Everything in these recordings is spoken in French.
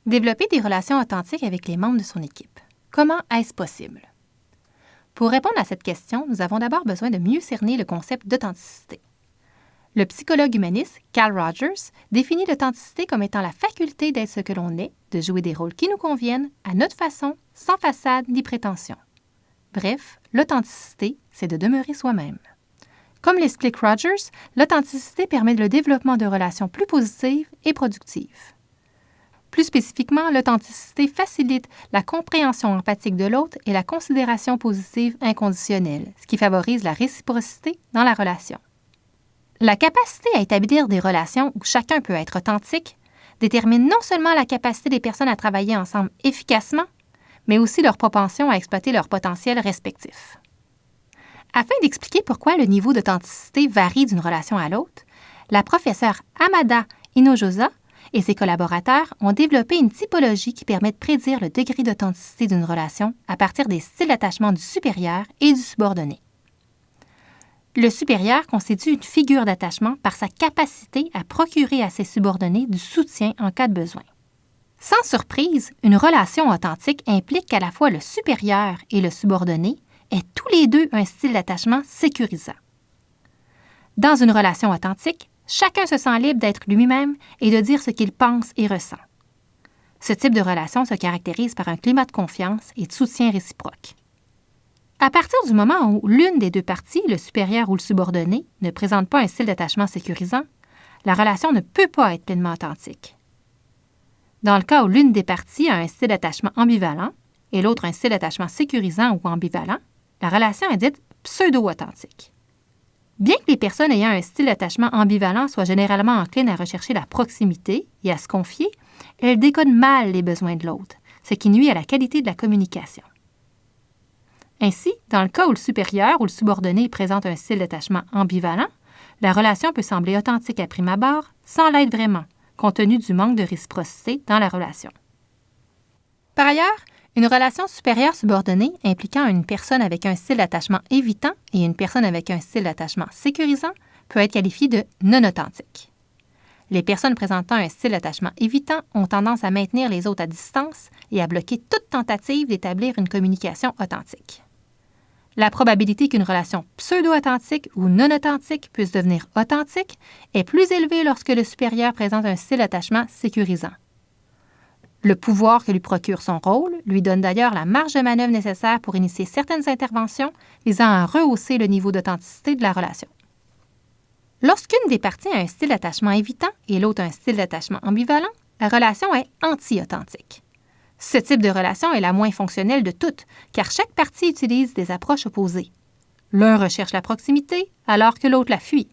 Développer des relations authentiques avec les membres de son équipe. Comment est-ce possible? Pour répondre à cette question, nous avons d'abord besoin de mieux cerner le concept d'authenticité. Le psychologue humaniste Carl Rogers définit l'authenticité comme étant la faculté d'être ce que l'on est, de jouer des rôles qui nous conviennent, à notre façon, sans façade ni prétention. Bref, l'authenticité, c'est de demeurer soi-même. Comme l'explique Rogers, l'authenticité permet le développement de relations plus positives et productives. Plus spécifiquement, l'authenticité facilite la compréhension empathique de l'autre et la considération positive inconditionnelle, ce qui favorise la réciprocité dans la relation. La capacité à établir des relations où chacun peut être authentique détermine non seulement la capacité des personnes à travailler ensemble efficacement, mais aussi leur propension à exploiter leur potentiel respectif. Afin d'expliquer pourquoi le niveau d'authenticité varie d'une relation à l'autre, la professeure Amada Hinojosa et ses collaborateurs ont développé une typologie qui permet de prédire le degré d'authenticité d'une relation à partir des styles d'attachement du supérieur et du subordonné. Le supérieur constitue une figure d'attachement par sa capacité à procurer à ses subordonnés du soutien en cas de besoin. Sans surprise, une relation authentique implique qu'à la fois le supérieur et le subordonné aient tous les deux un style d'attachement sécurisant. Dans une relation authentique, chacun se sent libre d'être lui-même et de dire ce qu'il pense et ressent. Ce type de relation se caractérise par un climat de confiance et de soutien réciproque. À partir du moment où l'une des deux parties, le supérieur ou le subordonné, ne présente pas un style d'attachement sécurisant, la relation ne peut pas être pleinement authentique. Dans le cas où l'une des parties a un style d'attachement ambivalent et l'autre un style d'attachement sécurisant ou ambivalent, la relation est dite pseudo-authentique. Bien que les personnes ayant un style d'attachement ambivalent soient généralement enclines à rechercher la proximité et à se confier, elles décodent mal les besoins de l'autre, ce qui nuit à la qualité de la communication. Ainsi, dans le cas où le supérieur ou le subordonné présente un style d'attachement ambivalent, la relation peut sembler authentique à prime abord sans l'être vraiment, compte tenu du manque de réciprocité dans la relation. Par ailleurs, une relation supérieure-subordonnée impliquant une personne avec un style d'attachement évitant et une personne avec un style d'attachement sécurisant peut être qualifiée de non authentique. Les personnes présentant un style d'attachement évitant ont tendance à maintenir les autres à distance et à bloquer toute tentative d'établir une communication authentique. La probabilité qu'une relation pseudo-authentique ou non authentique puisse devenir authentique est plus élevée lorsque le supérieur présente un style d'attachement sécurisant. Le pouvoir que lui procure son rôle lui donne d'ailleurs la marge de manœuvre nécessaire pour initier certaines interventions visant à rehausser le niveau d'authenticité de la relation. Lorsqu'une des parties a un style d'attachement évitant et l'autre un style d'attachement ambivalent, la relation est anti-authentique. Ce type de relation est la moins fonctionnelle de toutes, car chaque partie utilise des approches opposées. L'un recherche la proximité, alors que l'autre la fuit.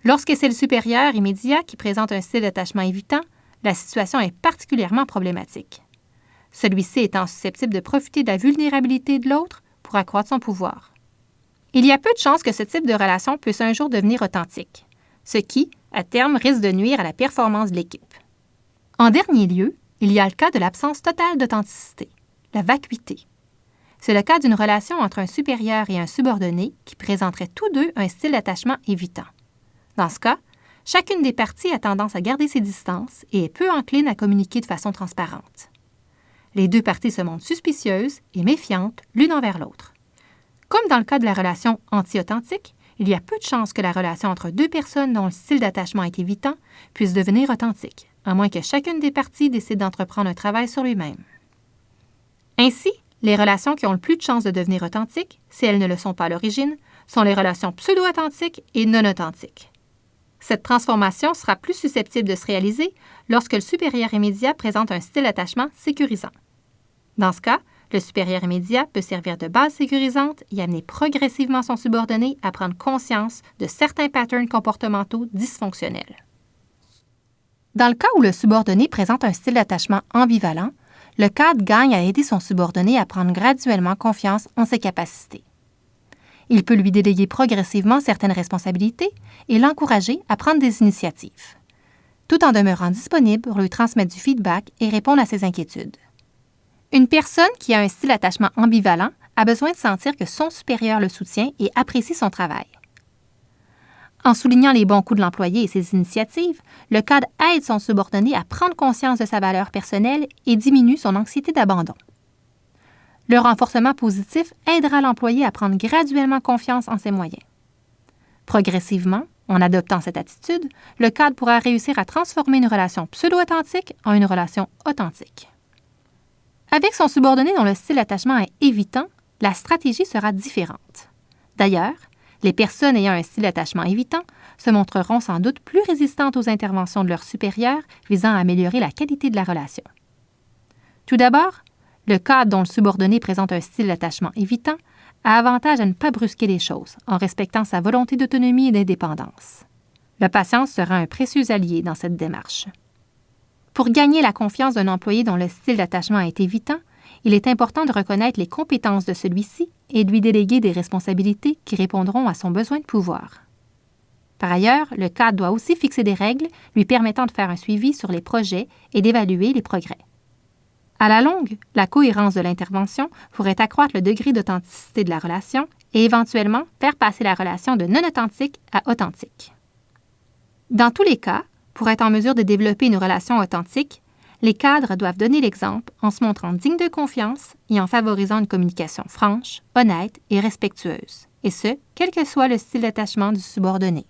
Lorsque c'est le supérieur immédiat qui présente un style d'attachement évitant, la situation est particulièrement problématique. Celui-ci étant susceptible de profiter de la vulnérabilité de l'autre pour accroître son pouvoir. Il y a peu de chances que ce type de relation puisse un jour devenir authentique, ce qui, à terme, risque de nuire à la performance de l'équipe. En dernier lieu, il y a le cas de l'absence totale d'authenticité, la vacuité. C'est le cas d'une relation entre un supérieur et un subordonné qui présenteraient tous deux un style d'attachement évitant. Dans ce cas, chacune des parties a tendance à garder ses distances et est peu encline à communiquer de façon transparente. Les deux parties se montrent suspicieuses et méfiantes l'une envers l'autre. Comme dans le cas de la relation anti-authentique, il y a peu de chances que la relation entre deux personnes dont le style d'attachement est évitant puisse devenir authentique, à moins que chacune des parties décide d'entreprendre un travail sur lui-même. Ainsi, les relations qui ont le plus de chances de devenir authentiques, si elles ne le sont pas à l'origine, sont les relations pseudo-authentiques et non authentiques. Cette transformation sera plus susceptible de se réaliser lorsque le supérieur immédiat présente un style d'attachement sécurisant. Dans ce cas, le supérieur immédiat peut servir de base sécurisante et amener progressivement son subordonné à prendre conscience de certains patterns comportementaux dysfonctionnels. Dans le cas où le subordonné présente un style d'attachement ambivalent, le cadre gagne à aider son subordonné à prendre graduellement confiance en ses capacités. Il peut lui déléguer progressivement certaines responsabilités et l'encourager à prendre des initiatives, tout en demeurant disponible pour lui transmettre du feedback et répondre à ses inquiétudes. Une personne qui a un style d'attachement ambivalent a besoin de sentir que son supérieur le soutient et apprécie son travail. En soulignant les bons coups de l'employé et ses initiatives, le cadre aide son subordonné à prendre conscience de sa valeur personnelle et diminue son anxiété d'abandon. Le renforcement positif aidera l'employé à prendre graduellement confiance en ses moyens. Progressivement, en adoptant cette attitude, le cadre pourra réussir à transformer une relation pseudo-authentique en une relation authentique. Avec son subordonné dont le style d'attachement est évitant, la stratégie sera différente. D'ailleurs, les personnes ayant un style d'attachement évitant se montreront sans doute plus résistantes aux interventions de leurs supérieurs visant à améliorer la qualité de la relation. Tout d'abord, le cadre dont le subordonné présente un style d'attachement évitant a avantage à ne pas brusquer les choses en respectant sa volonté d'autonomie et d'indépendance. La patience sera un précieux allié dans cette démarche. Pour gagner la confiance d'un employé dont le style d'attachement est évitant, il est important de reconnaître les compétences de celui-ci et de lui déléguer des responsabilités qui répondront à son besoin de pouvoir. Par ailleurs, le cadre doit aussi fixer des règles lui permettant de faire un suivi sur les projets et d'évaluer les progrès. À la longue, la cohérence de l'intervention pourrait accroître le degré d'authenticité de la relation et éventuellement faire passer la relation de non authentique à authentique. Dans tous les cas, pour être en mesure de développer une relation authentique, les cadres doivent donner l'exemple en se montrant dignes de confiance et en favorisant une communication franche, honnête et respectueuse, et ce, quel que soit le style d'attachement du subordonné.